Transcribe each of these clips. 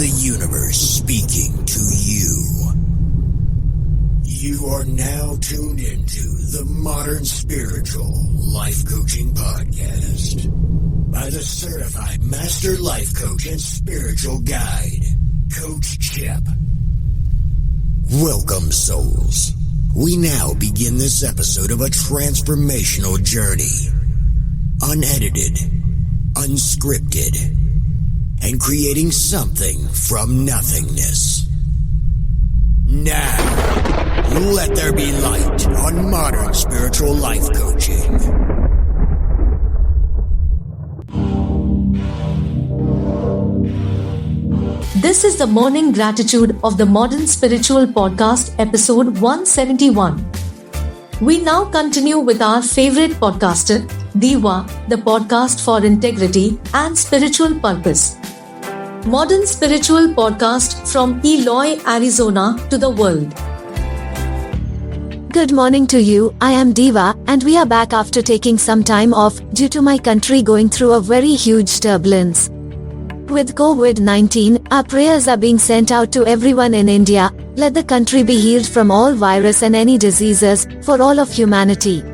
the universe speaking to you. You are now tuned into the Modern Spiritual Life Coaching Podcast by the certified master life coach and spiritual guide, Coach Chip. Welcome, souls. We now begin this episode of a transformational journey. Unedited, unscripted, and creating something from nothingness. Now, let there be light on Modern Spiritual Life Coaching. This is the Morning Gratitude of the Modern Spiritual Podcast, episode 171. We now continue with our favorite podcaster, Diva, the podcast for integrity and spiritual purpose. Modern Spiritual Podcast from Eloy, Arizona to the world. Good morning to you. I am Diva, and we are back after taking some time off due to my country going through a very huge turbulence. With COVID-19, our prayers are being sent out to everyone in India. Let the country be healed from all virus and any diseases for all of humanity.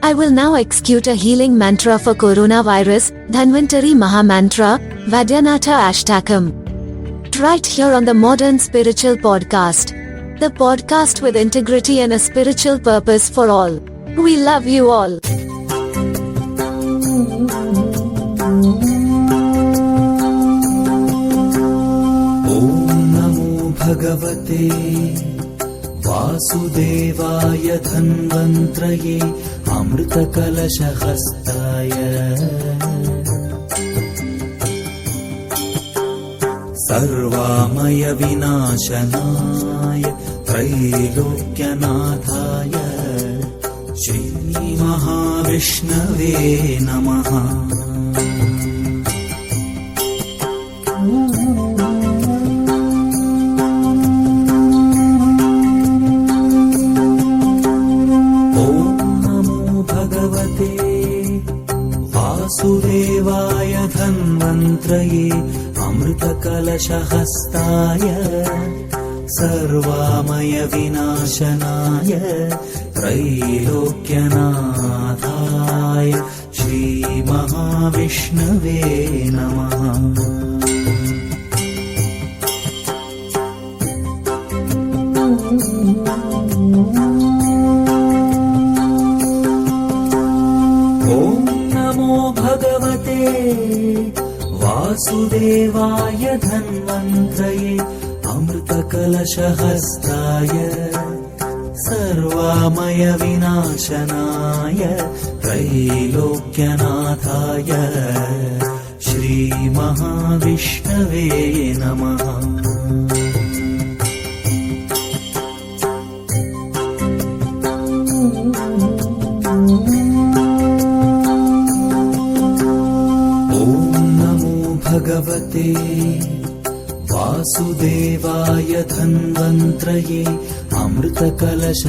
I will now execute a healing mantra for coronavirus, Dhanvantari Mahamantra, Vadyanatha Ashtakam. Right here on the Modern Spiritual Podcast. The podcast with integrity and a spiritual purpose for all. We love you all. भगवते वासुदेवाय धन्वन्त्रये अमृतकलशहस्ताय सर्वामय विनाशनाय त्रैलोक्यनाथाय श्रीमहाविष्णवे नमः। वासुदेवाय धन्वन्त्रये अमृतकलशहस्ताय सर्वामय विनाशनाय त्रैलोक्यनाथाय श्रीमहाविष्णवे नमः। भगवते वासुदेवाय धन्वन्त्रये अमृतकलशहस्ताय सर्वामय विनाशनाय त्रैलोक्यनाथाय श्रीमहाविष्णवे नमः। भगवते वासुदेवाय धन्वन्त्रये अमृतकलशहस्ताय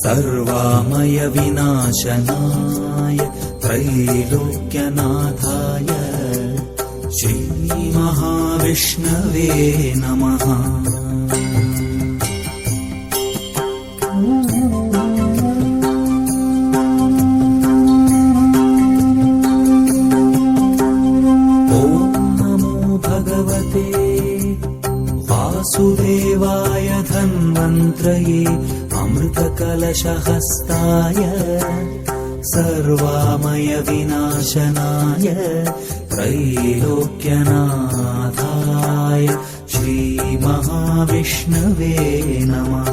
सर्वामय विनाशनाय त्रैलोक्यनाथाय श्रीमहाविष्णवे नमः। वासुदेवाय धन्वन्त्रये अमृतकलशहस्ताय सर्वामय विनाशनाय त्रैलोक्यनाथाय श्रीमहाविष्णवे नमः।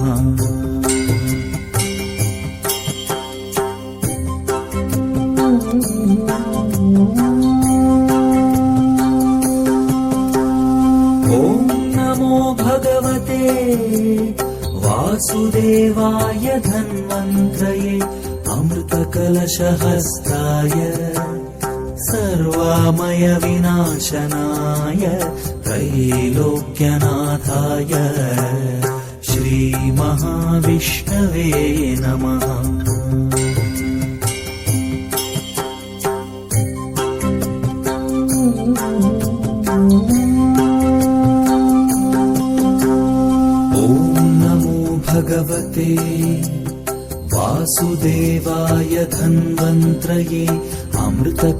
भगवते वासुदेवाय धन्वन्त्रये अमृतकलशहस्ताय सर्वामय विनाशनाय त्रैलोक्यनाथाय श्रीमहाविष्णवे नमः। भगवते वासुदेवाय धन्वन्त्रये अमृतकलशहस्ताय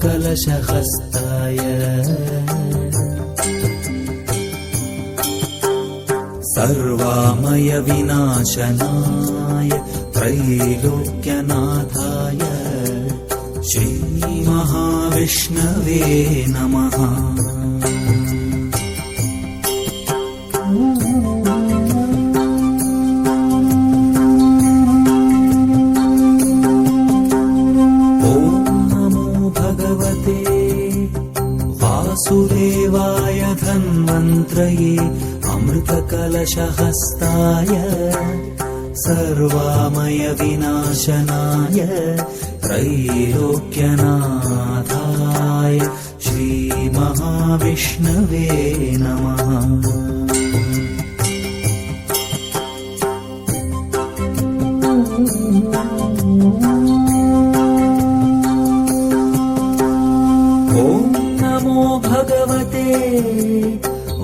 सर्वामय विनाशनाय त्रैलोक्यनाथाय श्रीमहाविष्णवे नमः। वासुदेवाय धन्वन्त्रये अमृतकलशहस्ताय सर्वामय विनाशनाय त्रैलोक्यनाथाय श्रीमहाविष्णवे नमः। भगवते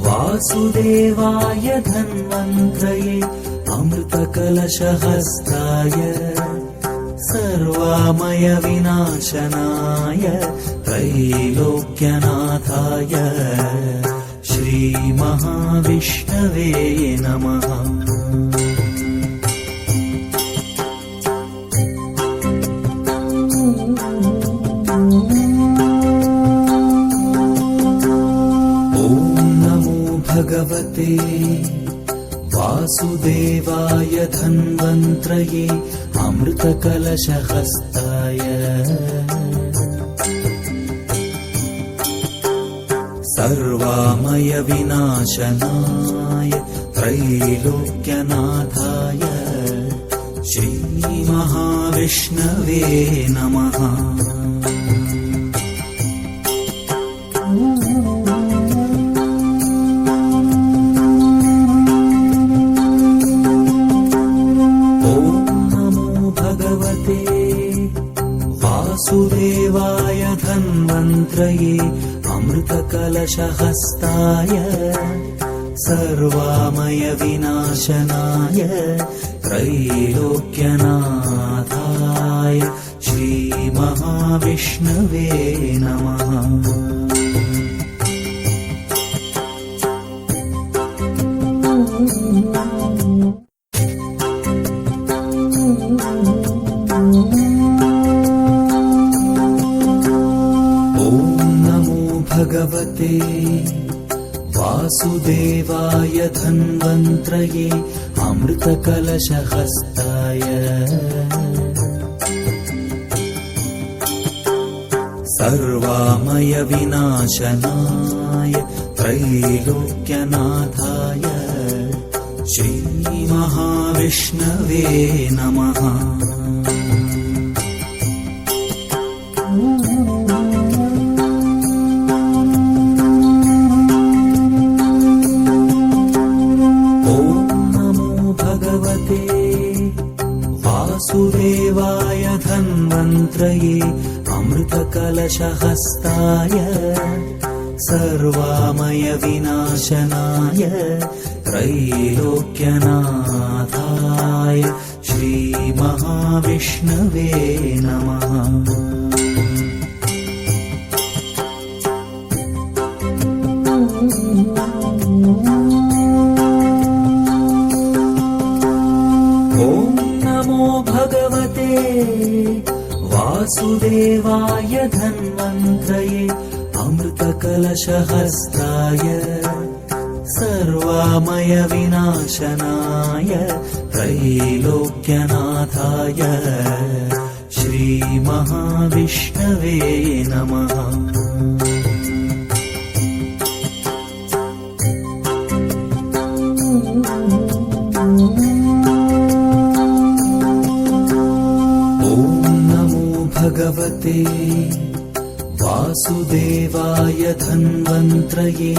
वासुदेवाय धन्वन्त्रये अमृतकलशहस्ताय सर्वामय विनाशनाय त्रैलोक्यनाथाय श्रीमहाविष्णवे नमः। भगवते वासुदेवाय धन्वन्त्रये अमृतकलशहस्ताय सर्वामय विनाशनाय त्रैलोक्यनाथाय श्रीमहाविष्णवे नमः। वासुदेवाय धन्वन्त्रये अमृतकलशहस्ताय सर्वामय विनाशनाय त्रैलोक्यनाथाय श्रीमहाविष्णवे नमः। भगवते वासुदेवाय धन्वन्त्रये अमृतकलशहस्ताय सर्वामय विनाशनाय त्रैलोक्यनाथाय श्रीमहाविष्णवे नमः। वासुदेवाय धन्वन्त्रये अमृतकलशहस्ताय सर्वामय विनाशनाय त्रैलोक्यनाथाय श्रीमहाविष्णवे नमः। भगवते वासुदेवाय धन्वन्त्रये अमृतकलशहस्ताय सर्वामय विनाशनाय त्रैलोक्यनाथाय श्रीमहाविष्णवे नमः। भगवते वासुदेवाय धन्वन्त्रये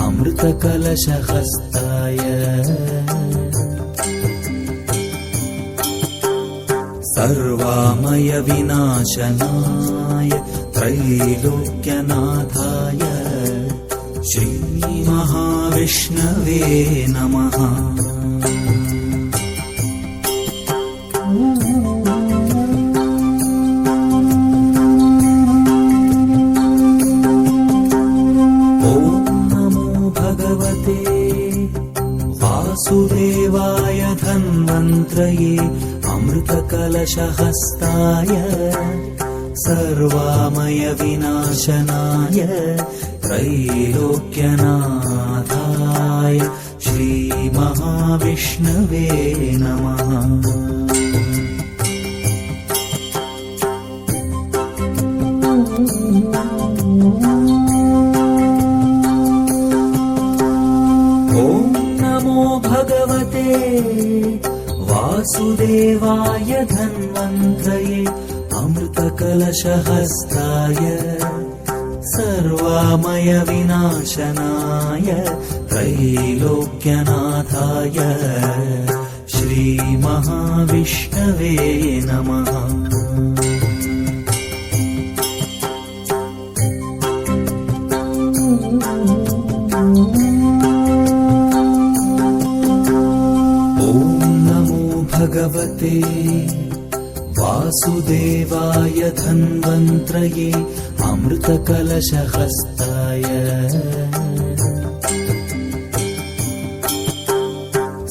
अमृतकलशहस्ताय सर्वामय विनाशनाय त्रैलोक्यनाथाय श्रीमहाविष्णवे नमः। अमृतकलशहस्ताय सर्वामयविनाशनाय त्रैलोक्यनाथाय श्रीमहाविष्णवे नमः। भगवते वासुदेवाय धन्वन्त्रये अमृतकलशहस्ताय सर्वामयविनाशनाय त्रैलोक्यनाथाय श्रीमहाविष्णवे नमः। भगवते वासुदेवाय धन्वन्त्रये अमृतकलशहस्ताय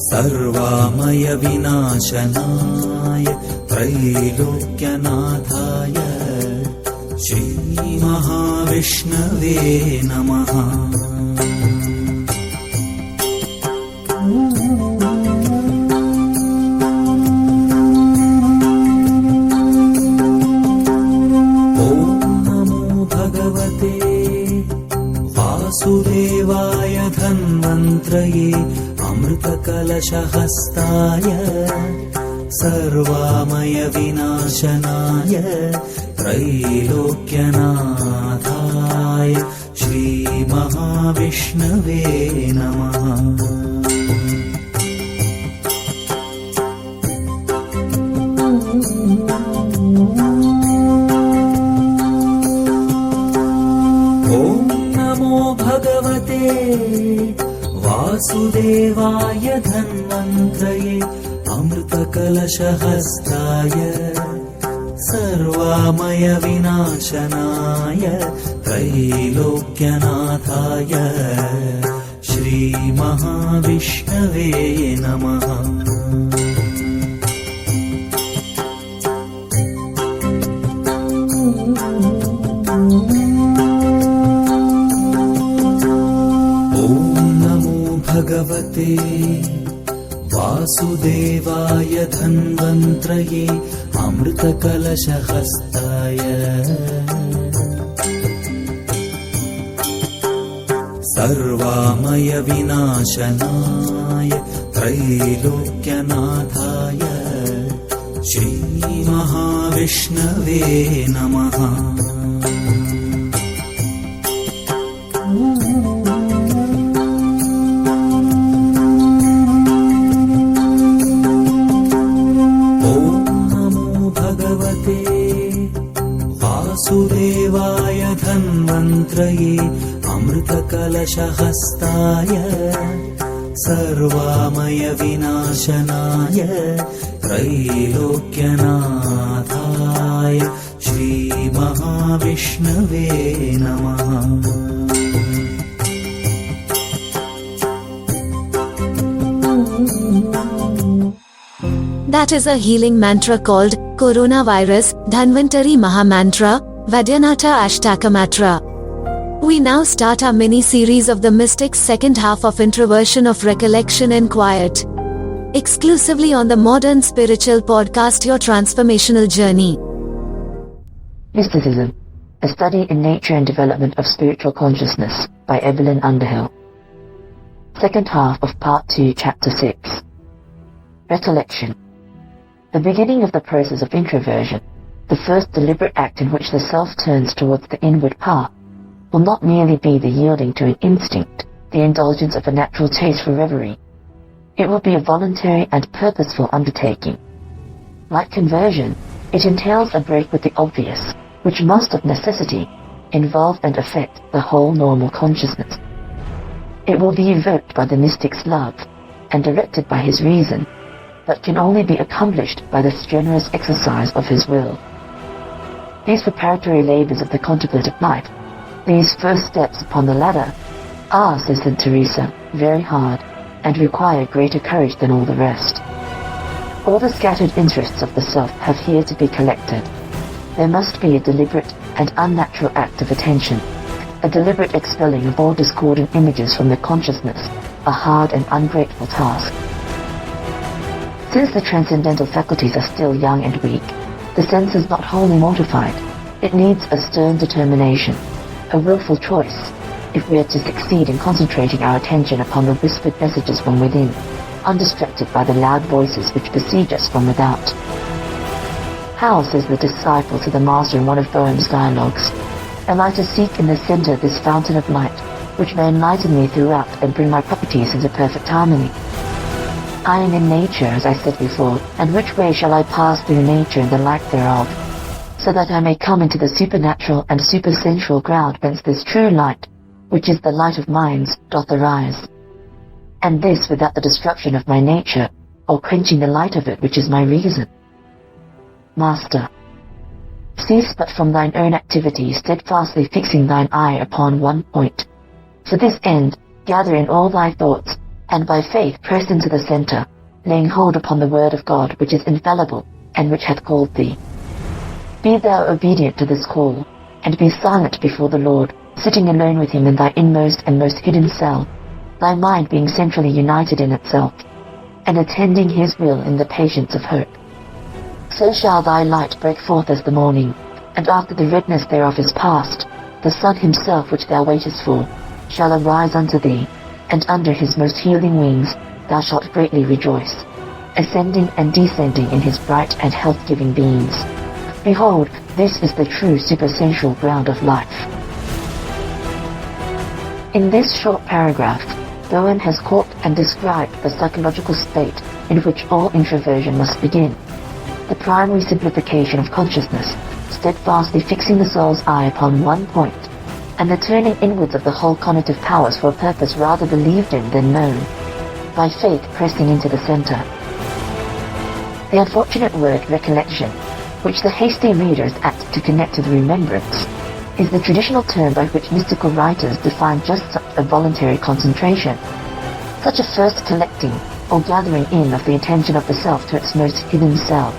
सर्वामयविनाशनाय त्रैलोक्यनाथाय श्रीमहाविष्णवे नमः। वासुदेवाय धन्वन्त्रये अमृतकलशहस्ताय सर्वामयविनाशनाय त्रैलोक्यनाथाय श्रीमहाविष्णवे नमः। भगवते वासुदेवाय धन्वन्त्रये अमृतकलशहस्ताय सर्वामयविनाशनाय त्रैलोक्यनाथाय श्रीमहाविष्णवे नमः। भगवते वासुदेवाय धन्वन्त्रये अमृतकलशहस्ताय सर्वामयविनाशनाय त्रैलोक्यनाथाय श्रीमहाविष्णवे नमः। वासुदेवाय धन्वन्त्रये अमृतकलशहस्ताय सर्वामयविनाशनाय त्रैलोक्यनाथाय श्रीमहाविष्णवे नमः। That is a healing mantra called Coronavirus Dhanvantari Mahamantra Vadyanata Ashtakamatra. We now start our mini-series of the Mystic's second half of Introversion of Recollection and Quiet. Exclusively on the Modern Spiritual Podcast, Your Transformational Journey. Mysticism, a study in nature and development of spiritual consciousness by Evelyn Underhill. Second half of Part 2, Chapter 6. Recollection. The beginning of the process of introversion, the first deliberate act in which the self turns towards the inward path, will not merely be the yielding to an instinct, the indulgence of a natural taste for reverie. It will be a voluntary and purposeful undertaking. Like conversion, it entails a break with the obvious, which must of necessity involve and affect the whole normal consciousness. It will be evoked by the mystic's love and directed by his reason, but can only be accomplished by the strenuous exercise of his will. These preparatory labors of the contemplative life, these first steps upon the ladder, are, says St. Teresa, very hard and require greater courage than all the rest. All the scattered interests of the self have here to be collected. There must be a deliberate and unnatural act of attention, a deliberate expelling of all discordant images from the consciousness, a hard and ungrateful task. Since the transcendental faculties are still young and weak, the sense is not wholly mortified. It needs a stern determination, a willful choice, if we are to succeed in concentrating our attention upon the whispered messages from within, undistracted by the loud voices which besiege us from without. How, says the disciple to the master in one of Boehm's dialogues, am I to seek in the center this fountain of light, which may enlighten me throughout and bring my properties into perfect harmony? I am in nature, as I said before, and which way shall I pass through nature and the light thereof, so that I may come into the supernatural and supersensual ground whence this true light, which is the light of minds, doth arise? And this without the destruction of my nature, or quenching the light of it which is my reason. Master, cease but from thine own activity, steadfastly fixing thine eye upon one point. For this end, gather in all thy thoughts, and by faith press into the center, laying hold upon the word of God, which is infallible, and which hath called thee. Be thou obedient to this call, and be silent before the Lord, sitting alone with him in thy inmost and most hidden cell, thy mind being centrally united in itself, and attending his will in the patience of hope. So shall thy light break forth as the morning, and after the redness thereof is past, the sun himself which thou waitest for, shall arise unto thee, and under his most healing wings thou shalt greatly rejoice, ascending and descending in his bright and health-giving beams. Behold, this is the true supersensual ground of life. In this short paragraph, Boehm has caught and described the psychological state in which all introversion must begin, the primary simplification of consciousness, steadfastly fixing the soul's eye upon one point, and the turning inwards of the whole cognitive powers for a purpose rather believed in than known, by faith pressing into the center. The unfortunate word recollection, which the hasty reader is apt to connect to the remembrance, is the traditional term by which mystical writers define just such a voluntary concentration, such a first collecting or gathering in of the attention of the self to its most hidden self.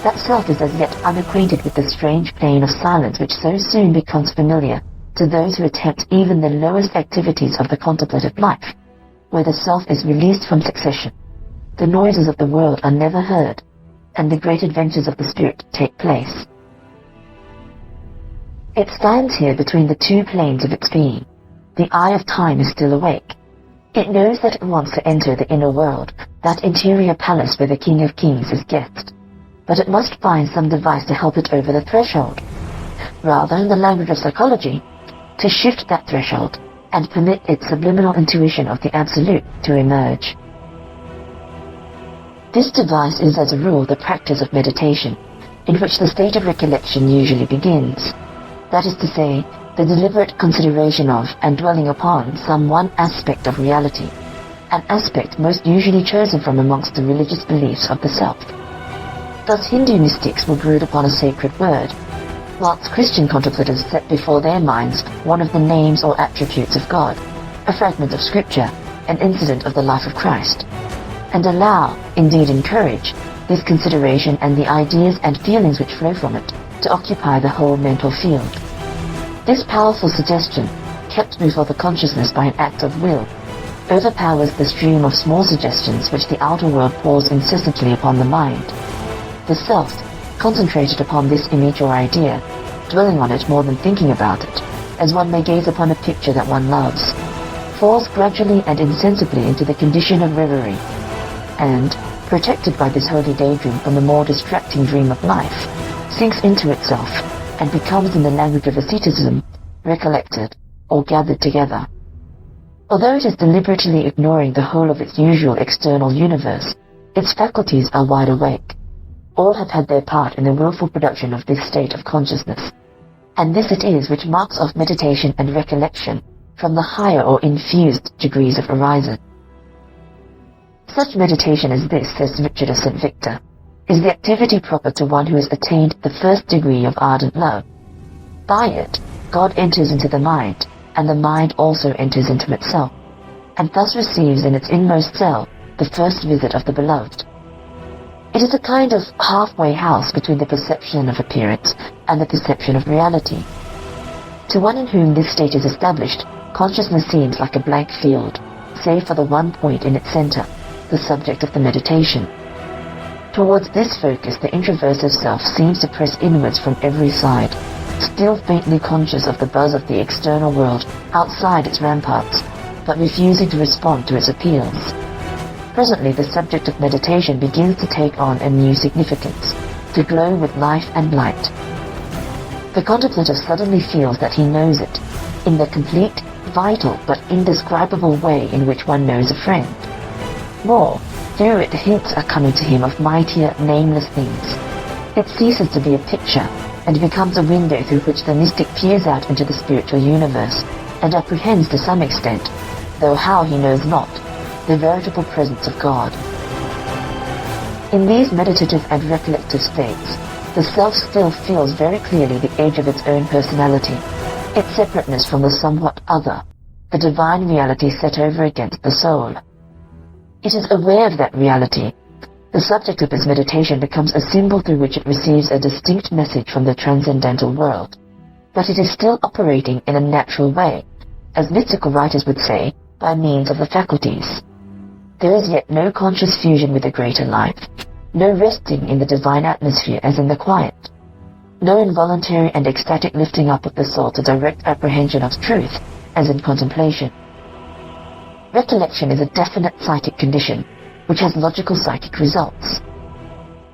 That self is as yet unacquainted with the strange plane of silence which so soon becomes familiar to those who attempt even the lowest activities of the contemplative life, where the self is released from succession, the noises of the world are never heard, and the great adventures of the spirit take place. It stands here between the two planes of its being. The eye of time is still awake. It knows that it wants to enter the inner world, that interior palace where the King of Kings is guest. But it must find some device to help it over the threshold. Rather, in the language of psychology, to shift that threshold and permit its subliminal intuition of the Absolute to emerge. This device is as a rule the practice of meditation, in which the state of recollection usually begins. That is to say, the deliberate consideration of and dwelling upon some one aspect of reality, an aspect most usually chosen from amongst the religious beliefs of the self. Thus Hindu mystics will brood upon a sacred word, whilst Christian contemplators set before their minds one of the names or attributes of God, a fragment of scripture, an incident of the life of Christ, and allow, indeed encourage, this consideration and the ideas and feelings which flow from it to occupy the whole mental field. This powerful suggestion, kept before the consciousness by an act of will, overpowers the stream of small suggestions which the outer world pours incessantly upon the mind. The self, concentrated upon this image or idea, dwelling on it more than thinking about it, as one may gaze upon a picture that one loves, falls gradually and insensibly into the condition of reverie, and, protected by this holy daydream from the more distracting dream of life, sinks into itself, and becomes, in the language of asceticism, recollected, or gathered together. Although it is deliberately ignoring the whole of its usual external universe, its faculties are wide awake. All have had their part in the willful production of this state of consciousness, and this it is which marks off meditation and recollection from the higher or infused degrees of horizon. Such meditation as this, says Richard of St. Victor, is the activity proper to one who has attained the first degree of ardent love. By it, God enters into the mind, and the mind also enters into itself, and thus receives in its inmost cell the first visit of the beloved. It is a kind of halfway house between the perception of appearance and the perception of reality. To one in whom this state is established, consciousness seems like a blank field, save for the one point in its center, the subject of the meditation. Towards this focus, the introversive self seems to press inwards from every side, still faintly conscious of the buzz of the external world outside its ramparts, but refusing to respond to its appeals. Presently, the subject of meditation begins to take on a new significance, to glow with life and light. The contemplative suddenly feels that he knows it, in the complete, vital, but indescribable way in which one knows a friend. More, through it hints are coming to him of mightier, nameless things. It ceases to be a picture, and becomes a window through which the mystic peers out into the spiritual universe, and apprehends to some extent, though how he knows not, the veritable presence of God. In these meditative and recollective states, the self still feels very clearly the edge of its own personality, its separateness from the somewhat other, the divine reality set over against the soul. It is aware of that reality. The subject of its meditation becomes a symbol through which it receives a distinct message from the transcendental world. But it is still operating in a natural way, as mystical writers would say, by means of the faculties. There is yet no conscious fusion with the greater life, no resting in the divine atmosphere as in the quiet, no involuntary and ecstatic lifting up of the soul to direct apprehension of truth as in contemplation. Recollection is a definite psychic condition, which has logical psychic results.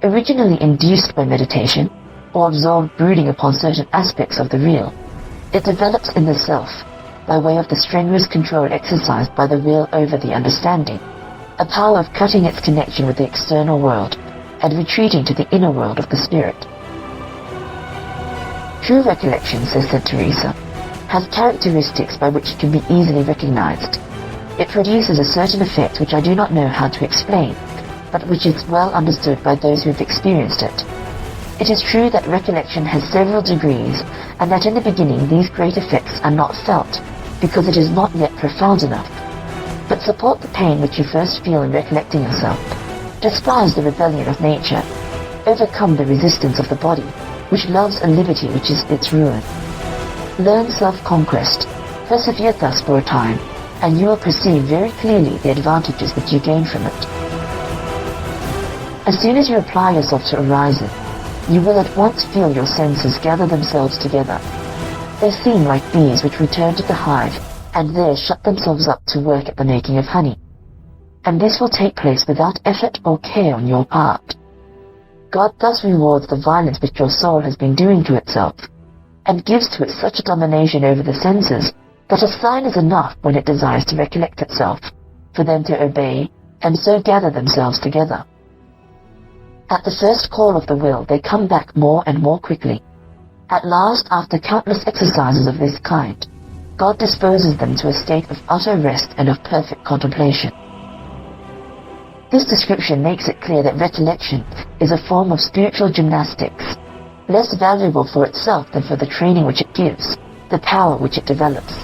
Originally induced by meditation, or absorbed brooding upon certain aspects of the real, it develops in the self, by way of the strenuous control exercised by the will over the understanding, a power of cutting its connection with the external world, and retreating to the inner world of the spirit. True recollection, says St. Teresa, has characteristics by which it can be easily recognized. It produces a certain effect which I do not know how to explain, but which is well understood by those who have experienced it. It is true that recollection has several degrees, and that in the beginning these great effects are not felt, because it is not yet profound enough. But support the pain which you first feel in recollecting yourself. Despise the rebellion of nature. Overcome the resistance of the body, which loves a liberty which is its ruin. Learn self-conquest. Persevere thus for a time, and you will perceive very clearly the advantages that you gain from it. As soon as you apply yourself to arising, you will at once feel your senses gather themselves together. They seem like bees which return to the hive, and there shut themselves up to work at the making of honey. And this will take place without effort or care on your part. God thus rewards the violence which your soul has been doing to itself, and gives to it such a domination over the senses that a sign is enough when it desires to recollect itself, for them to obey, and so gather themselves together. At the first call of the will, they come back more and more quickly. At last, after countless exercises of this kind, God disposes them to a state of utter rest and of perfect contemplation. This description makes it clear that recollection is a form of spiritual gymnastics, less valuable for itself than for the training which it gives, the power which it develops.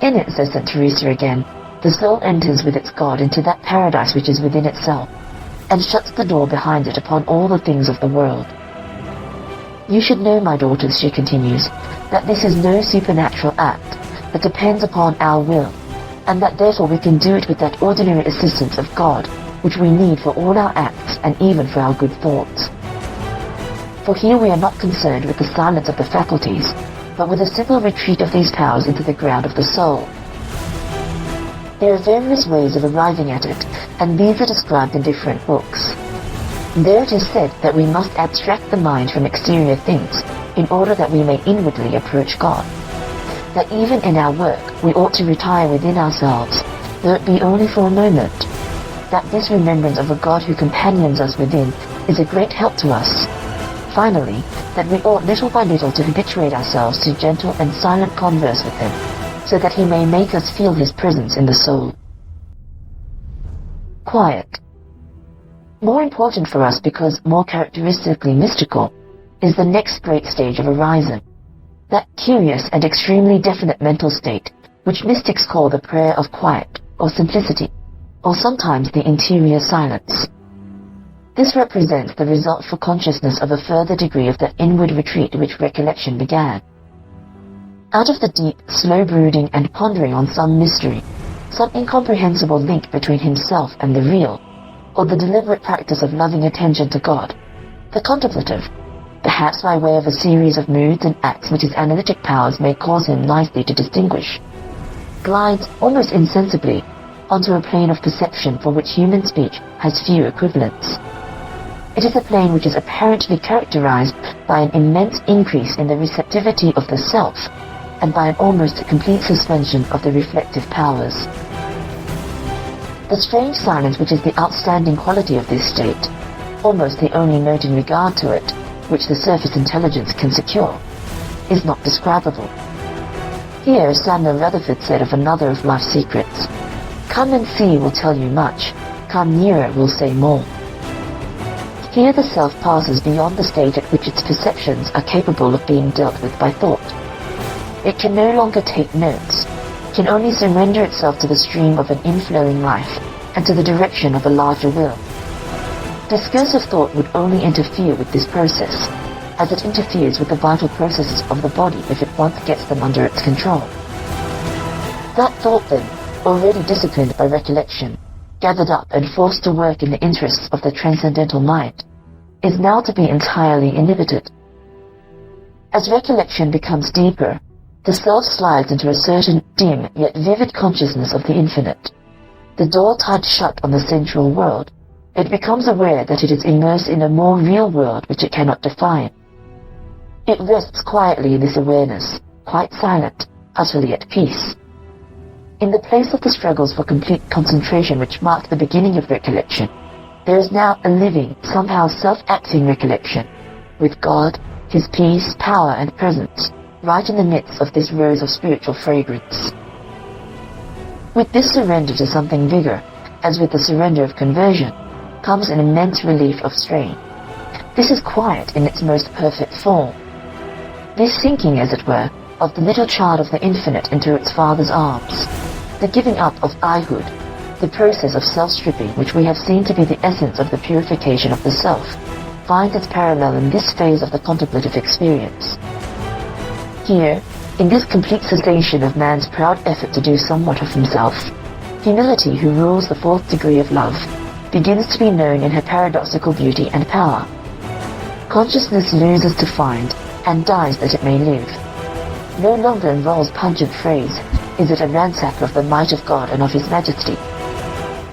In it, says St. Teresa again, the soul enters with its God into that paradise which is within itself, and shuts the door behind it upon all the things of the world. You should know, my daughters, she continues, that this is no supernatural act, but depends upon our will, and that therefore we can do it with that ordinary assistance of God, which we need for all our acts and even for our good thoughts. For here we are not concerned with the silence of the faculties, but with a simple retreat of these powers into the ground of the soul. There are various ways of arriving at it, and these are described in different books. There it is said that we must abstract the mind from exterior things, in order that we may inwardly approach God. That even in our work we ought to retire within ourselves, though it be only for a moment. That this remembrance of a God who companions us within is a great help to us. Finally, that we ought little by little to habituate ourselves to gentle and silent converse with Him, so that He may make us feel His presence in the soul. Quiet. More important for us because more characteristically mystical is the next great stage of arising, that curious and extremely definite mental state which mystics call the prayer of quiet or simplicity, or sometimes the interior silence. This represents the result for consciousness of a further degree of that inward retreat which recollection began. Out of the deep, slow brooding and pondering on some mystery, some incomprehensible link between himself and the real, or the deliberate practice of loving attention to God, the contemplative, perhaps by way of a series of moods and acts which his analytic powers may cause him nicely to distinguish, glides almost insensibly onto a plane of perception for which human speech has few equivalents. It is a plane which is apparently characterized by an immense increase in the receptivity of the self and by an almost complete suspension of the reflective powers. The strange silence which is the outstanding quality of this state, almost the only note in regard to it which the surface intelligence can secure, is not describable. Here Samuel Rutherford said of another of life's secrets, "Come and see will tell you much, come nearer will say more." Here the self passes beyond the stage at which its perceptions are capable of being dealt with by thought. It can no longer take notes, can only surrender itself to the stream of an inflowing life and to the direction of a larger will. Discursive thought would only interfere with this process, as it interferes with the vital processes of the body if it once gets them under its control. That thought then, already disciplined by recollection, gathered up and forced to work in the interests of the transcendental mind, is now to be entirely inhibited. As recollection becomes deeper, the self slides into a certain dim yet vivid consciousness of the infinite. The door tied shut on the sensual world, it becomes aware that it is immersed in a more real world which it cannot define. It rests quietly in this awareness, quite silent, utterly at peace. In the place of the struggles for complete concentration which marked the beginning of recollection, there is now a living, somehow self-acting recollection, with God, His peace, power and presence, right in the midst of this rose of spiritual fragrance. With this surrender to something bigger, as with the surrender of conversion, comes an immense relief of strain. This is quiet in its most perfect form. This sinking, as it were, of the little child of the infinite into its father's arms, the giving up of I-hood, the process of self-stripping which we have seen to be the essence of the purification of the self, finds its parallel in this phase of the contemplative experience. Here, in this complete cessation of man's proud effort to do somewhat of himself, humility, who rules the fourth degree of love, begins to be known in her paradoxical beauty and power. Consciousness loses to find, and dies that it may live. No longer involves pungent phrase, is it a ransacker of the might of God and of His majesty.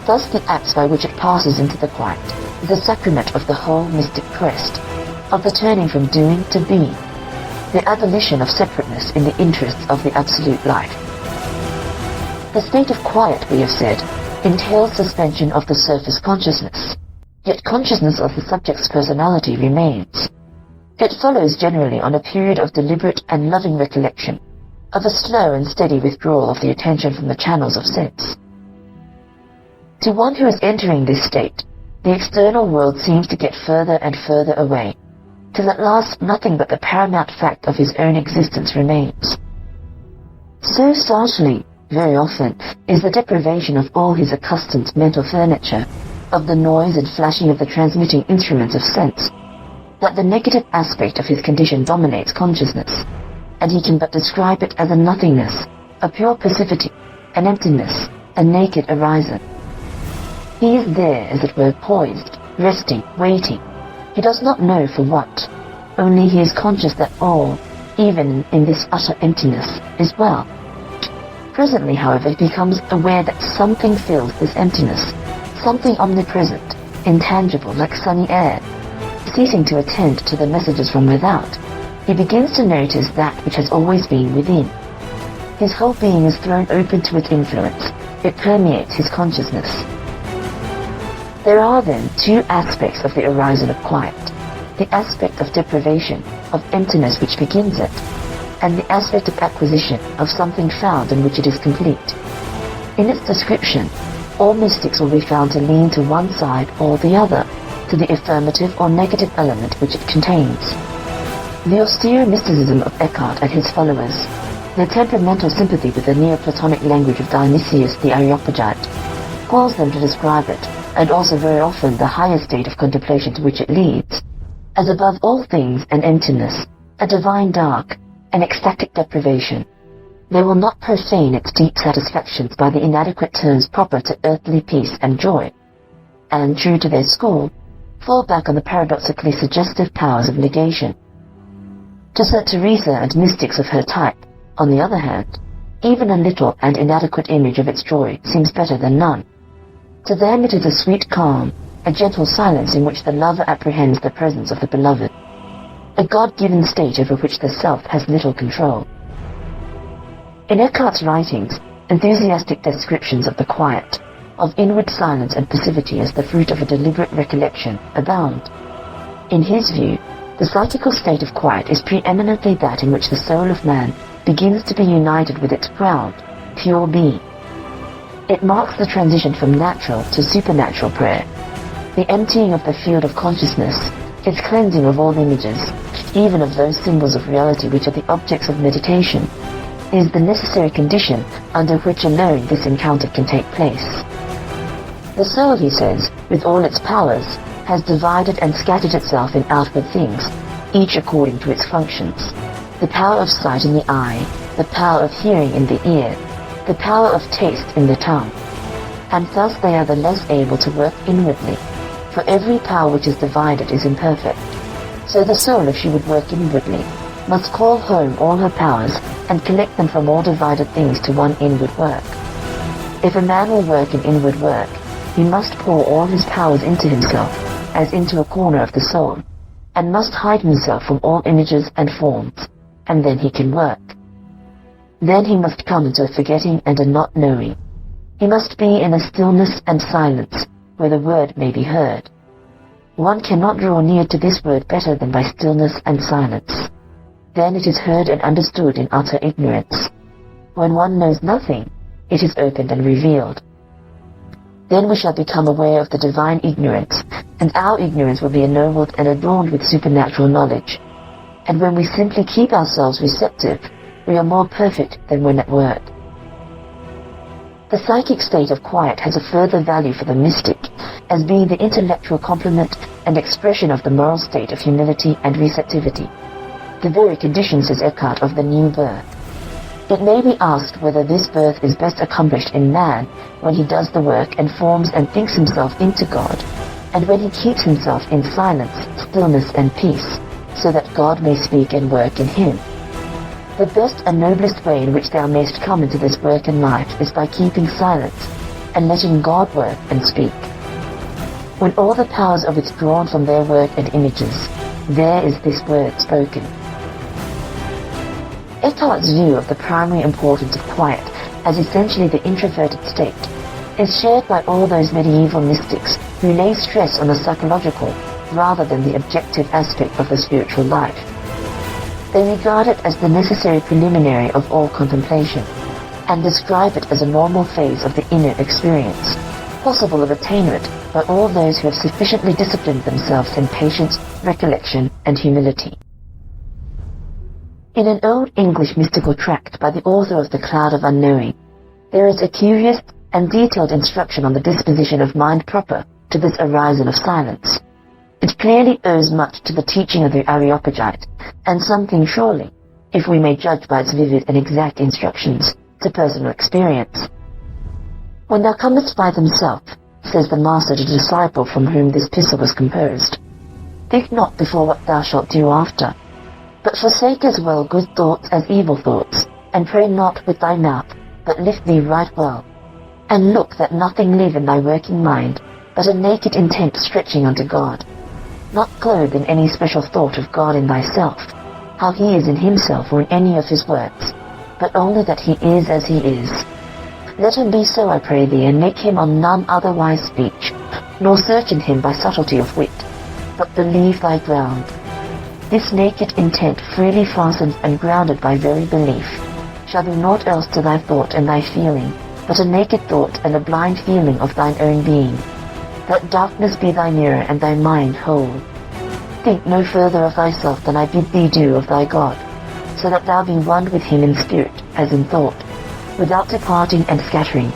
Thus the acts by which it passes into the quiet is the sacrament of the whole mystic quest, of the turning from doing to being, the abolition of separateness in the interests of the absolute life. The state of quiet, we have said, entails suspension of the surface consciousness, yet consciousness of the subject's personality remains. It follows generally on a period of deliberate and loving recollection, of a slow and steady withdrawal of the attention from the channels of sense. To one who is entering this state, the external world seems to get further and further away, till at last nothing but the paramount fact of his own existence remains. So startling, very often, is the deprivation of all his accustomed mental furniture, of the noise and flashing of the transmitting instruments of sense, that the negative aspect of his condition dominates consciousness, and he can but describe it as a nothingness, a pure passivity, an emptiness, a naked horizon. He is there, as it were, poised, resting, waiting. He does not know for what, only he is conscious that all, even in this utter emptiness, is well. Presently, however, he becomes aware that something fills this emptiness, something omnipresent, intangible, like sunny air. Ceasing to attend to the messages from without, he begins to notice that which has always been within. His whole being is thrown open to its influence. It permeates his consciousness. There are then two aspects of the horizon of quiet: the aspect of deprivation, of emptiness which begins it, and the aspect of acquisition, of something found in which it is complete. In its description, all mystics will be found to lean to one side or the other, to the affirmative or negative element which it contains. The austere mysticism of Eckhart and his followers, their temperamental sympathy with the Neoplatonic language of Dionysius the Areopagite, calls them to describe it and also very often the highest state of contemplation to which it leads, as above all things an emptiness, a divine dark, an ecstatic deprivation. They will not profane its deep satisfactions by the inadequate terms proper to earthly peace and joy, and, true to their school, fall back on the paradoxically suggestive powers of negation. To St. Teresa and mystics of her type, on the other hand, even a little and inadequate image of its joy seems better than none. To them it is a sweet calm, a gentle silence in which the lover apprehends the presence of the beloved, a God-given state over which the self has little control. In Eckhart's writings, enthusiastic descriptions of the quiet, of inward silence and passivity as the fruit of a deliberate recollection, abound. In his view, the psychical state of quiet is preeminently that in which the soul of man begins to be united with its ground, pure being. It marks the transition from natural to supernatural prayer, the emptying of the field of consciousness, its cleansing of all images, even of those symbols of reality which are the objects of meditation, is the necessary condition under which alone this encounter can take place. The soul, he says, with all its powers, has divided and scattered itself in outward things, each according to its functions. The power of sight in the eye, the power of hearing in the ear, the power of taste in the tongue. And thus they are the less able to work inwardly, for every power which is divided is imperfect. So the soul, if she would work inwardly, must call home all her powers and collect them from all divided things to one inward work. If a man will work in inward work, he must pour all his powers into himself, as into a corner of the soul, and must hide himself from all images and forms, and then he can work. Then he must come into a forgetting and a not knowing. He must be in a stillness and silence, where the word may be heard. One cannot draw near to this word better than by stillness and silence. Then it is heard and understood in utter ignorance. When one knows nothing, it is opened and revealed. Then we shall become aware of the divine ignorance, and our ignorance will be ennobled and adorned with supernatural knowledge. And when we simply keep ourselves receptive, we are more perfect than when at work. The psychic state of quiet has a further value for the mystic, as being the intellectual complement and expression of the moral state of humility and receptivity. The very condition, says Eckhart, of the new birth. It may be asked whether this birth is best accomplished in man when he does the work and forms and thinks himself into God, and when he keeps himself in silence, stillness and peace, so that God may speak and work in him. The best and noblest way in which thou mayst come into this work and life is by keeping silence, and letting God work and speak. When all the powers are withdrawn from their work and images, there is this word spoken. Eckhart's view of the primary importance of quiet as essentially the introverted state is shared by all those medieval mystics who lay stress on the psychological rather than the objective aspect of the spiritual life. They regard it as the necessary preliminary of all contemplation, and describe it as a normal phase of the inner experience, possible of attainment by all those who have sufficiently disciplined themselves in patience, recollection, and humility. In an old English mystical tract by the author of The Cloud of Unknowing, there is a curious and detailed instruction on the disposition of mind proper to this horizon of silence. It clearly owes much to the teaching of the Areopagite, and something surely, if we may judge by its vivid and exact instructions, to personal experience. When thou comest by thyself, says the Master to the disciple from whom this epistle was composed, think not before what thou shalt do after, but forsake as well good thoughts as evil thoughts, and pray not with thy mouth, but lift thee right well. And look that nothing live in thy working mind, but a naked intent stretching unto God, not clothed in any special thought of God in thyself, how he is in himself or in any of his works, but only that he is as he is. Let him be so, I pray thee, and make him on none otherwise speech, nor search in him by subtlety of wit, but believe thy ground. This naked intent freely fastened and grounded by very belief, shall be naught else to thy thought and thy feeling, but a naked thought and a blind feeling of thine own being. Let darkness be thy mirror and thy mind whole. Think no further of thyself than I bid thee do of thy God, so that thou be one with him in spirit as in thought, without departing and scattering.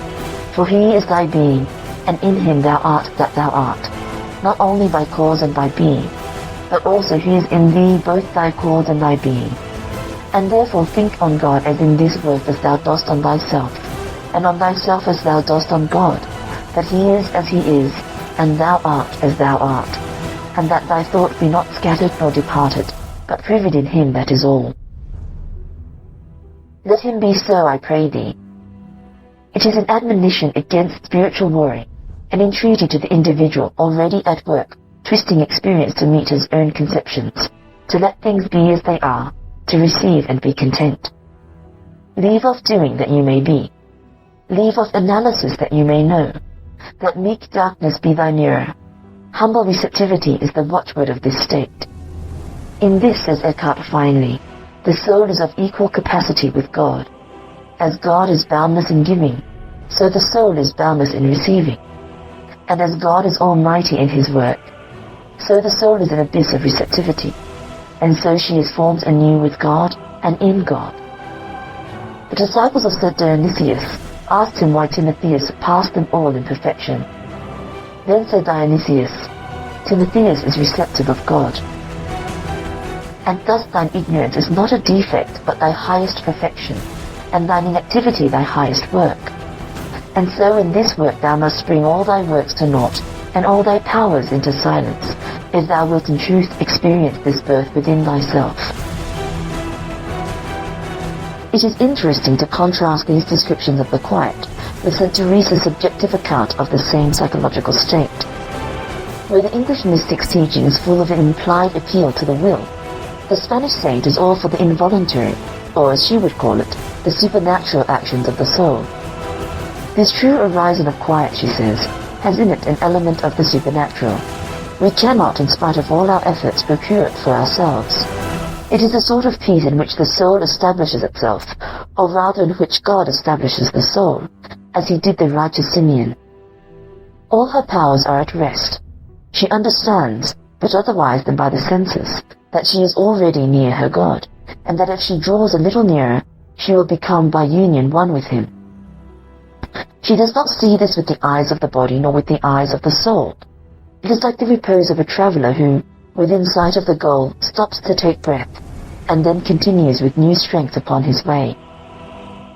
For he is thy being, and in him thou art that thou art, not only by cause and by being, but also he is in thee both thy cause and thy being. And therefore think on God as in this work as thou dost on thyself, and on thyself as thou dost on God, that he is as he is, and thou art as thou art, and that thy thought be not scattered nor departed, but privy in him that is all. Let him be so, I pray thee. It is an admonition against spiritual worry, an entreaty to the individual already at work, twisting experience to meet his own conceptions, to let things be as they are, to receive and be content. Leave off doing that you may be. Leave off analysis that you may know. Let meek darkness be thy mirror. Humble receptivity is the watchword of this state. In this, says Eckhart finely, the soul is of equal capacity with God. As God is boundless in giving, so the soul is boundless in receiving. And as God is almighty in his work, so the soul is an abyss of receptivity, and so she is formed anew with God and in God. The disciples of St. Dionysius asked him why Timotheus passed them all in perfection. Then said Dionysius, Timotheus is receptive of God. And thus thine ignorance is not a defect, but thy highest perfection, and thine inactivity thy highest work. And so in this work thou must bring all thy works to naught, and all thy powers into silence, if thou wilt in truth experience this birth within thyself. It is interesting to contrast these descriptions of the quiet with St. Teresa's subjective account of the same psychological state. Where the English mystic's teaching is full of an implied appeal to the will, the Spanish saint is all for the involuntary, or as she would call it, the supernatural actions of the soul. This true horizon of quiet, she says, has in it an element of the supernatural. We cannot, in spite of all our efforts, procure it for ourselves. It is a sort of peace in which the soul establishes itself, or rather in which God establishes the soul, as he did the righteous Simeon. All her powers are at rest. She understands, but otherwise than by the senses, that she is already near her God, and that if she draws a little nearer, she will become by union one with him. She does not see this with the eyes of the body nor with the eyes of the soul. It is like the repose of a traveller who, within sight of the goal, stops to take breath, and then continues with new strength upon his way.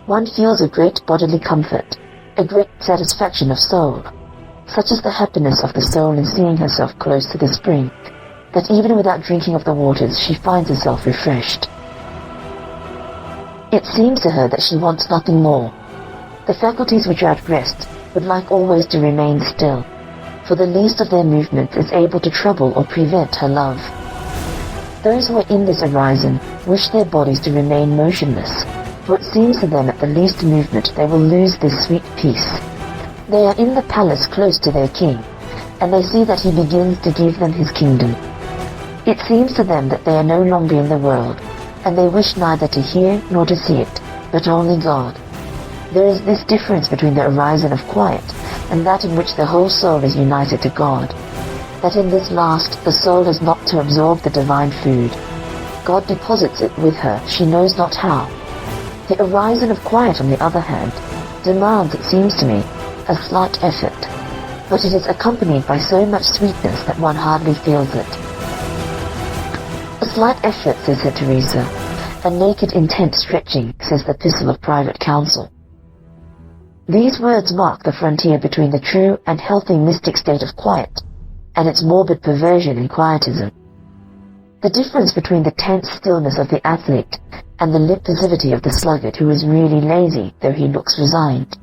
One feels a great bodily comfort, a great satisfaction of soul. Such is the happiness of the soul in seeing herself close to the spring, that even without drinking of the waters she finds herself refreshed. It seems to her that she wants nothing more. The faculties which are at rest would like always to remain still, for the least of their movements is able to trouble or prevent her love. Those who are in this horizon wish their bodies to remain motionless, for it seems to them at the least movement they will lose this sweet peace. They are in the palace close to their king, and they see that he begins to give them his kingdom. It seems to them that they are no longer in the world, and they wish neither to hear nor to see it, but only God. There is this difference between the horizon of quiet and that in which the whole soul is united to God, that in this last the soul has not to absorb the divine food. God deposits it with her, she knows not how. The horizon of quiet, on the other hand, demands, it seems to me, a slight effort, but it is accompanied by so much sweetness that one hardly feels it. A slight effort, says St. Teresa, a naked intent stretching, says the Epistle of Private Counsel. These words mark the frontier between the true and healthy mystic state of quiet and its morbid perversion in quietism. The difference between the tense stillness of the athlete and the limp passivity of the sluggard who is really lazy though he looks resigned.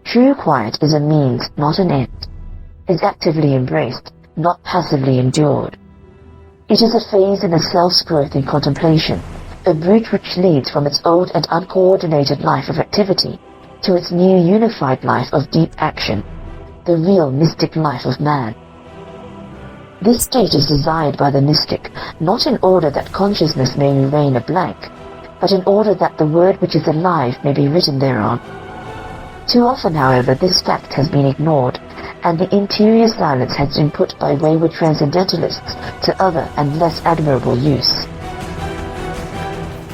True quiet is a means, not an end, is actively embraced, not passively endured. It is a phase in a self's growth in contemplation, a route which leads from its old and uncoordinated life of activity to its new unified life of deep action, the real mystic life of man. This state is desired by the mystic, not in order that consciousness may remain a blank, but in order that the word which is alive may be written thereon. Too often, however, this fact has been ignored, and the interior silence has been put by wayward transcendentalists to other and less admirable use.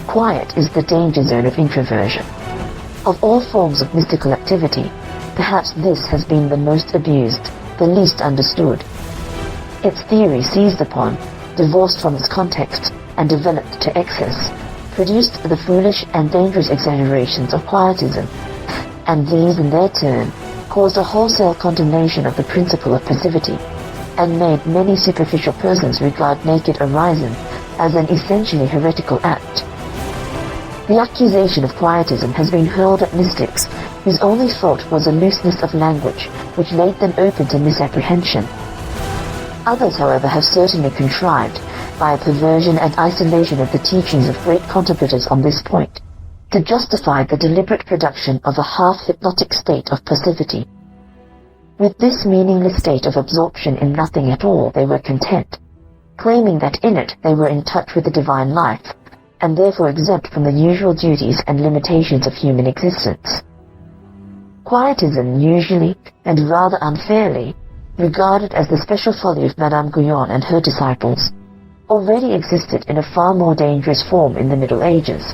Quiet is the danger zone of introversion. Of all forms of mystical activity, perhaps this has been the most abused, the least understood. Its theory seized upon, divorced from its context, and developed to excess, produced the foolish and dangerous exaggerations of quietism, and these in their turn caused a wholesale condemnation of the principle of passivity, and made many superficial persons regard naked orison as an essentially heretical act. The accusation of quietism has been hurled at mystics whose only fault was a looseness of language which laid them open to misapprehension. Others, however, have certainly contrived, by a perversion and isolation of the teachings of great contemplators on this point, to justify the deliberate production of a half-hypnotic state of passivity. With this meaningless state of absorption in nothing at all they were content, claiming that in it they were in touch with the divine life, and therefore exempt from the usual duties and limitations of human existence. Quietism usually, and rather unfairly, regarded as the special folly of Madame Guyon and her disciples, already existed in a far more dangerous form in the Middle Ages,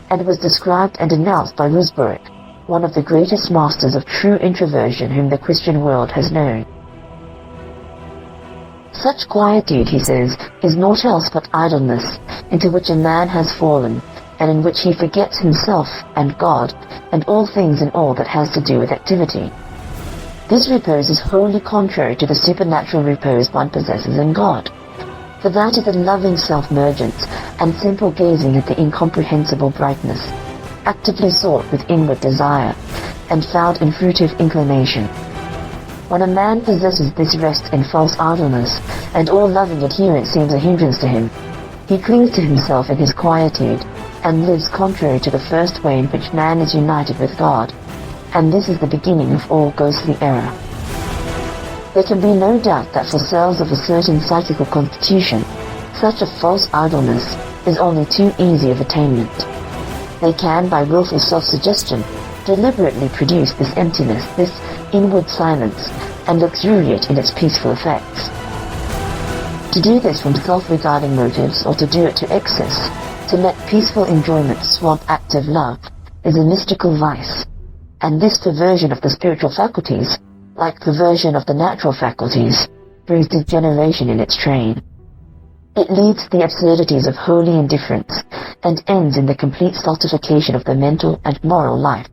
and was described and denounced by Rusborough, one of the greatest masters of true introversion whom the Christian world has known. Such quietude, he says, is naught else but idleness, into which a man has fallen, and in which he forgets himself and God, and all things and all that has to do with activity. This repose is wholly contrary to the supernatural repose one possesses in God, for that is a loving self-mergence and simple gazing at the incomprehensible brightness, actively sought with inward desire, and found in fruitive inclination. When a man possesses this rest in false idleness, and all loving adherence seems a hindrance to him, he clings to himself in his quietude, and lives contrary to the first way in which man is united with God, and this is the beginning of all ghostly error. There can be no doubt that for cells of a certain psychical constitution, such a false idleness is only too easy of attainment. They can, by willful self-suggestion, deliberately produce this emptiness, this inward silence, and luxuriate in its peaceful effects. To do this from self-regarding motives, or to do it to excess, to let peaceful enjoyment swamp active love, is a mystical vice, and this perversion of the spiritual faculties, like perversion of the natural faculties, brings degeneration in its train. It leads to the absurdities of holy indifference, and ends in the complete stultification of the mental and moral life.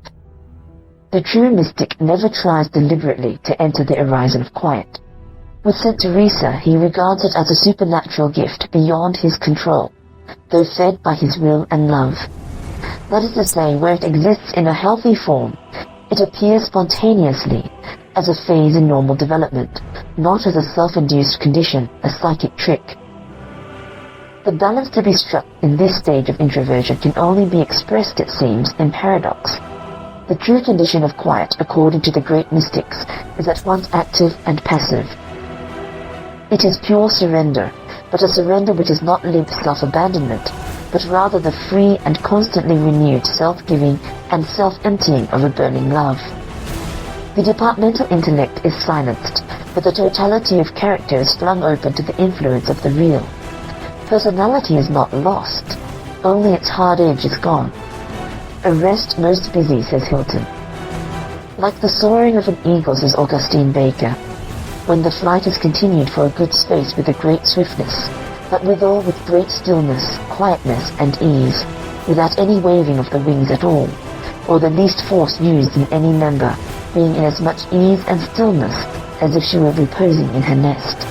The true mystic never tries deliberately to enter the horizon of quiet. With St. Teresa, he regards it as a supernatural gift beyond his control, though fed by his will and love. That is to say, where it exists in a healthy form, it appears spontaneously, as a phase in normal development, not as a self-induced condition, a psychic trick. The balance to be struck in this stage of introversion can only be expressed, it seems, in paradox. The true condition of quiet, according to the great mystics, is at once active and passive. It is pure surrender, but a surrender which is not limp self-abandonment, but rather the free and constantly renewed self-giving and self-emptying of a burning love. The departmental intellect is silenced, but the totality of character is flung open to the influence of the real. Personality is not lost, only its hard edge is gone. A rest most busy, says Hilton. Like the soaring of an eagle, says Augustine Baker, when the flight is continued for a good space with a great swiftness, but withal with great stillness, quietness, and ease, without any waving of the wings at all, or the least force used in any member, being in as much ease and stillness as if she were reposing in her nest.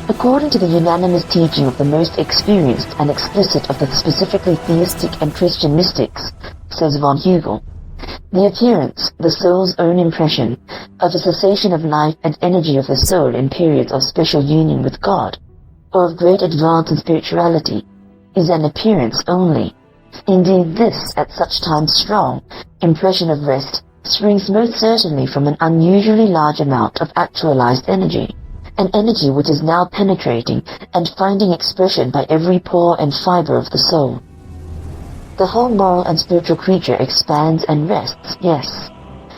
According to the unanimous teaching of the most experienced and explicit of the specifically theistic and Christian mystics, says von Hugel, the appearance, the soul's own impression, of a cessation of life and energy of the soul in periods of special union with God, or of great advance in spirituality, is an appearance only. Indeed, this, at such times strong, impression of rest springs most certainly from an unusually large amount of actualized energy, an energy which is now penetrating and finding expression by every pore and fiber of the soul. The whole moral and spiritual creature expands and rests, yes,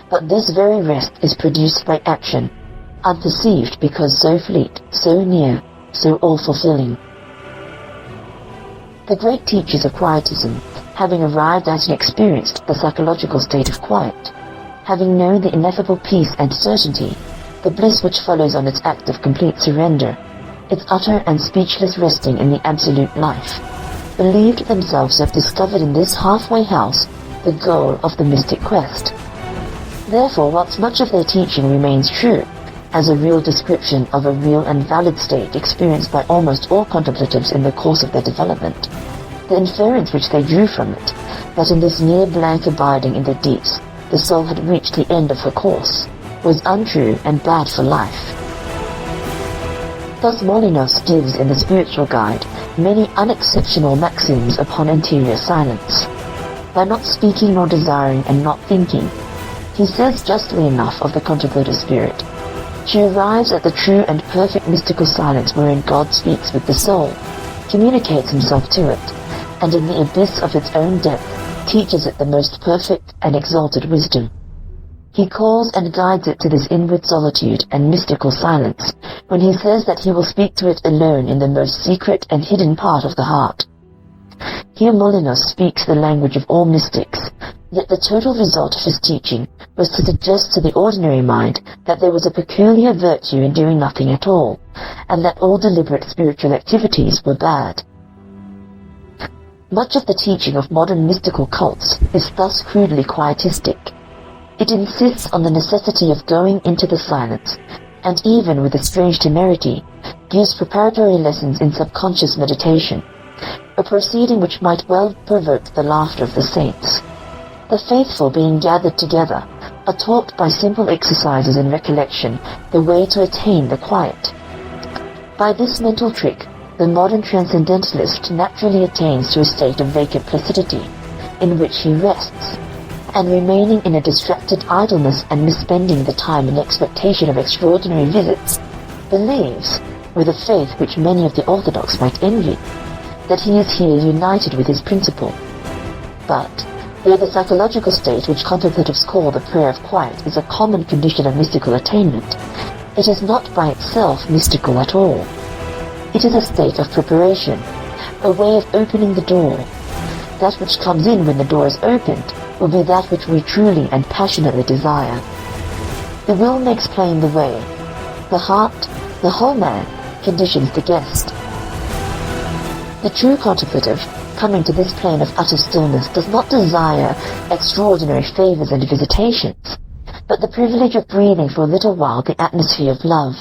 but this very rest is produced by action, unperceived because so fleet, so near, so all-fulfilling. The great teachers of quietism, having arrived at and experienced the psychological state of quiet, having known the ineffable peace and certainty, the bliss which follows on its act of complete surrender, its utter and speechless resting in the absolute life, believed themselves to have discovered in this halfway house the goal of the mystic quest. Therefore, whilst much of their teaching remains true, as a real description of a real and valid state experienced by almost all contemplatives in the course of their development, the inference which they drew from it, that in this mere blank abiding in the deeps, the soul had reached the end of her course, was untrue and bad for life. Thus Molinos gives in the Spiritual Guide many unexceptional maxims upon interior silence. By not speaking nor desiring and not thinking, he says justly enough of the contemplative spirit, she arrives at the true and perfect mystical silence wherein God speaks with the soul, communicates himself to it, and in the abyss of its own depth teaches it the most perfect and exalted wisdom. He calls and guides it to this inward solitude and mystical silence when he says that he will speak to it alone in the most secret and hidden part of the heart. Here Molinos speaks the language of all mystics, yet the total result of his teaching was to suggest to the ordinary mind that there was a peculiar virtue in doing nothing at all, and that all deliberate spiritual activities were bad. Much of the teaching of modern mystical cults is thus crudely quietistic. It insists on the necessity of going into the silence, and even with a strange temerity, gives preparatory lessons in subconscious meditation, a proceeding which might well provoke the laughter of the saints. The faithful being gathered together are taught by simple exercises in recollection the way to attain the quiet. By this mental trick, the modern transcendentalist naturally attains to a state of vacant placidity, in which he rests, and remaining in a distracted idleness and misspending the time in expectation of extraordinary visits, believes, with a faith which many of the orthodox might envy, that he is here united with his principle. But, though the psychological state which contemplatives call the prayer of quiet is a common condition of mystical attainment, it is not by itself mystical at all. It is a state of preparation, a way of opening the door. That which comes in when the door is opened will be that which we truly and passionately desire. The will makes plain the way. The heart, the whole man, conditions the guest. The true contemplative, coming to this plane of utter stillness, does not desire extraordinary favors and visitations, but the privilege of breathing for a little while the atmosphere of love.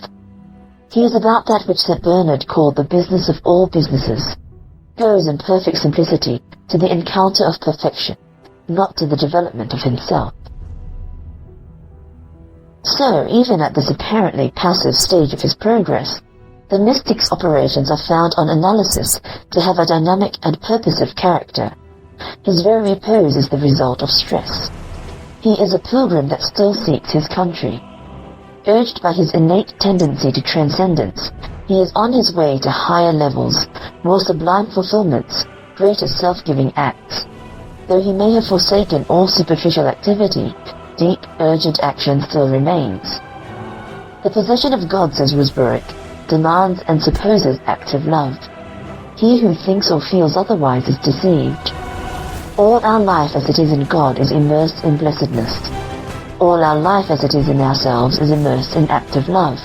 He is about that which St. Bernard called the business of all businesses, goes in perfect simplicity to the encounter of perfection, not to the development of himself. So, even at this apparently passive stage of his progress, the mystic's operations are found on analysis to have a dynamic and purposive character. His very repose is the result of stress. He is a pilgrim that still seeks his country. Urged by his innate tendency to transcendence, he is on his way to higher levels, more sublime fulfillments, greater self-giving acts. Though he may have forsaken all superficial activity, deep, urgent action still remains. The possession of God, says Rusbroek, demands and supposes active love. He who thinks or feels otherwise is deceived. All our life as it is in God is immersed in blessedness. All our life as it is in ourselves is immersed in active love.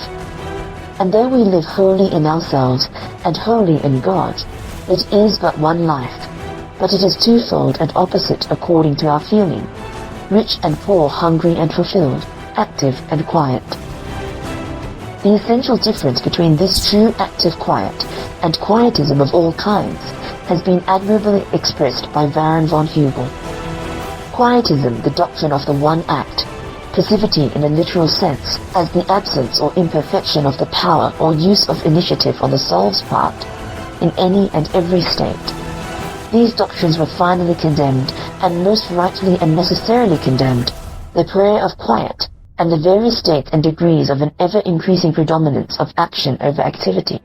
And though we live wholly in ourselves and wholly in God, it is but one life, but it is twofold and opposite according to our feeling, rich and poor, hungry and fulfilled, active and quiet. The essential difference between this true active quiet and quietism of all kinds has been admirably expressed by Baron von Hugel. Quietism, the doctrine of the one act, passivity in a literal sense, as the absence or imperfection of the power or use of initiative on the soul's part, in any and every state. These doctrines were finally condemned, and most rightly and necessarily condemned, the prayer of quiet, and the various states and degrees of an ever-increasing predominance of action over activity,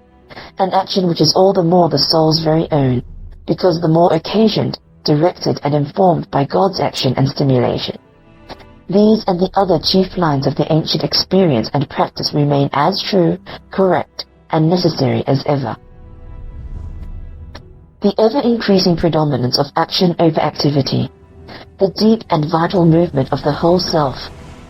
an action which is all the more the soul's very own, because the more occasioned, directed and informed by God's action and stimulation. These and the other chief lines of the ancient experience and practice remain as true, correct, and necessary as ever. The ever-increasing predominance of action over activity, the deep and vital movement of the whole self,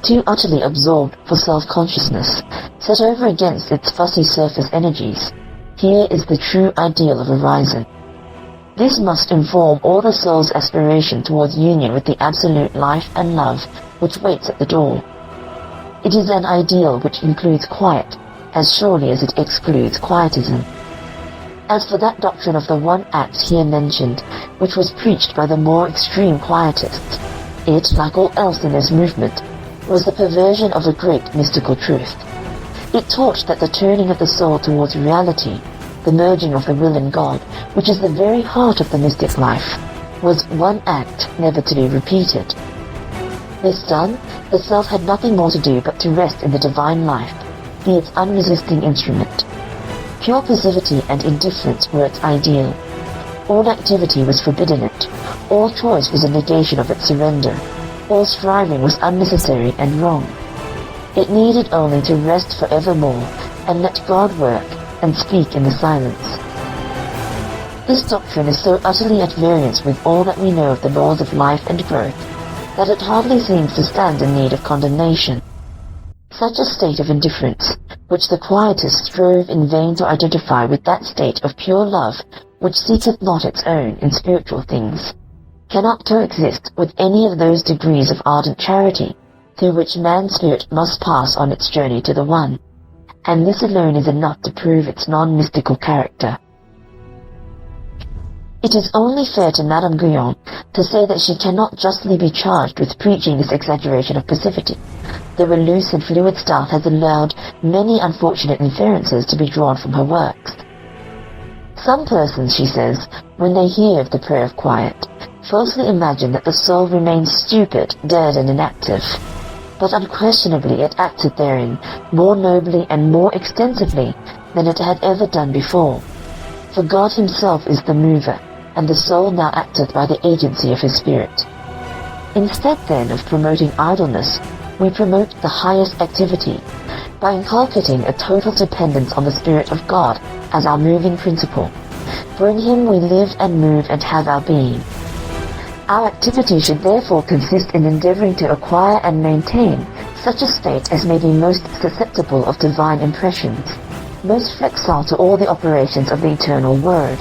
too utterly absorbed for self-consciousness, set over against its fussy surface energies. Here is the true ideal of horizon. This must inform all the soul's aspiration towards union with the absolute life and love which waits at the door. It is an ideal which includes quiet, as surely as it excludes quietism. As for that doctrine of the one act here mentioned, which was preached by the more extreme quietists, it, like all else in this movement, was the perversion of a great mystical truth. It taught that the turning of the soul towards reality, the merging of the will in God, which is the very heart of the mystic life, was one act never to be repeated. This done, the self had nothing more to do but to rest in the divine life, be its unresisting instrument. Pure passivity and indifference were its ideal. All activity was forbidden it. All choice was a negation of its surrender. All striving was unnecessary and wrong. It needed only to rest forevermore and let God work and speak in the silence. This doctrine is so utterly at variance with all that we know of the laws of life and growth that it hardly seems to stand in need of condemnation. Such a state of indifference, which the quietists strove in vain to identify with that state of pure love which seeketh not its own in spiritual things, cannot coexist with any of those degrees of ardent charity through which man's spirit must pass on its journey to the One, and this alone is enough to prove its non-mystical character. It is only fair to Madame Guyon to say that she cannot justly be charged with preaching this exaggeration of passivity, though a loose and fluid style has allowed many unfortunate inferences to be drawn from her works. Some persons, she says, when they hear of the prayer of quiet, falsely imagine that the soul remains stupid, dead, and inactive. But unquestionably it acted therein more nobly and more extensively than it had ever done before. For God himself is the mover, and the soul now acteth by the agency of his spirit. Instead then of promoting idleness, we promote the highest activity, by inculcating a total dependence on the Spirit of God as our moving principle, for in him we live and move and have our being. Our activity should therefore consist in endeavoring to acquire and maintain such a state as may be most susceptible of divine impressions, most flexile to all the operations of the eternal Word.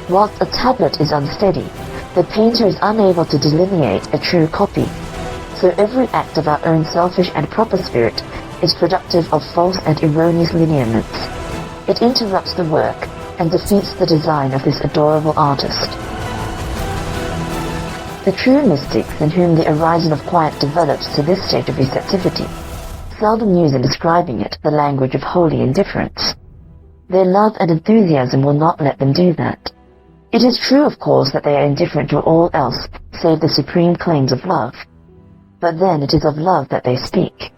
Whilst a tablet is unsteady, the painter is unable to delineate a true copy, so every act of our own selfish and proper spirit is productive of false and erroneous lineaments. It interrupts the work and defeats the design of this adorable artist. The true mystics, in whom the horizon of quiet develops to this state of receptivity, seldom use in describing it the language of holy indifference. Their love and enthusiasm will not let them do that. It is true, of course, that they are indifferent to all else save the supreme claims of love. But then it is of love that they speak.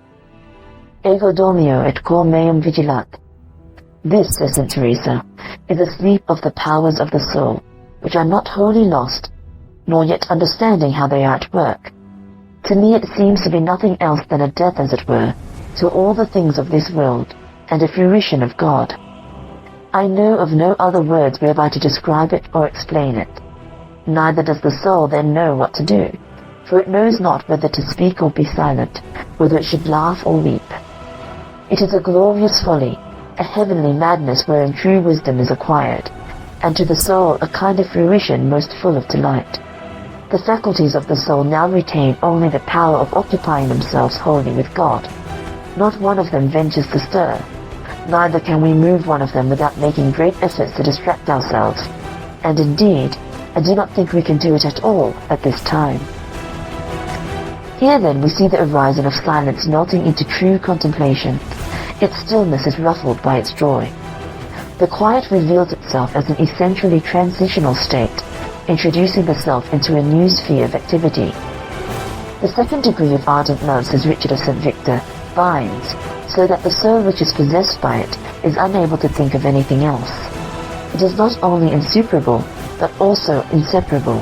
Ego dormio et cor meum vigilat. This, says St. Teresa, is a sleep of the powers of the soul, which are not wholly lost, nor yet understanding how they are at work. To me it seems to be nothing else than a death, as it were, to all the things of this world, and a fruition of God. I know of no other words whereby to describe it or explain it. Neither does the soul then know what to do, for it knows not whether to speak or be silent, whether it should laugh or weep. It is a glorious folly, a heavenly madness wherein true wisdom is acquired, and to the soul a kind of fruition most full of delight. The faculties of the soul now retain only the power of occupying themselves wholly with God. Not one of them ventures to stir, neither can we move one of them without making great efforts to distract ourselves, and indeed, I do not think we can do it at all at this time. Here then we see the horizon of silence melting into true contemplation. Its stillness is ruffled by its joy. The quiet reveals itself as an essentially transitional state, introducing the self into a new sphere of activity. The second degree of ardent love, says Richard of St. Victor, binds, so that the soul which is possessed by it is unable to think of anything else. It is not only insuperable, but also inseparable.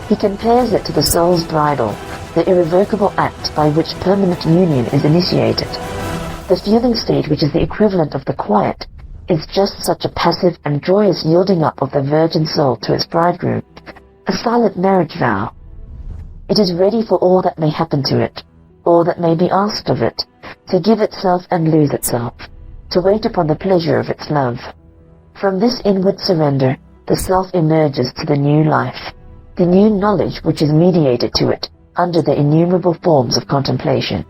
He compares it to the soul's bridle, the irrevocable act by which permanent union is initiated. The feeling state, which is the equivalent of the quiet, is just such a passive and joyous yielding up of the virgin soul to its bridegroom, a silent marriage vow. It is ready for all that may happen to it, all that may be asked of it, to give itself and lose itself, to wait upon the pleasure of its love. From this inward surrender, the self emerges to the new life, the new knowledge which is mediated to it under the innumerable forms of contemplation.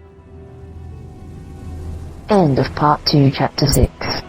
End of Part 2, Chapter 6.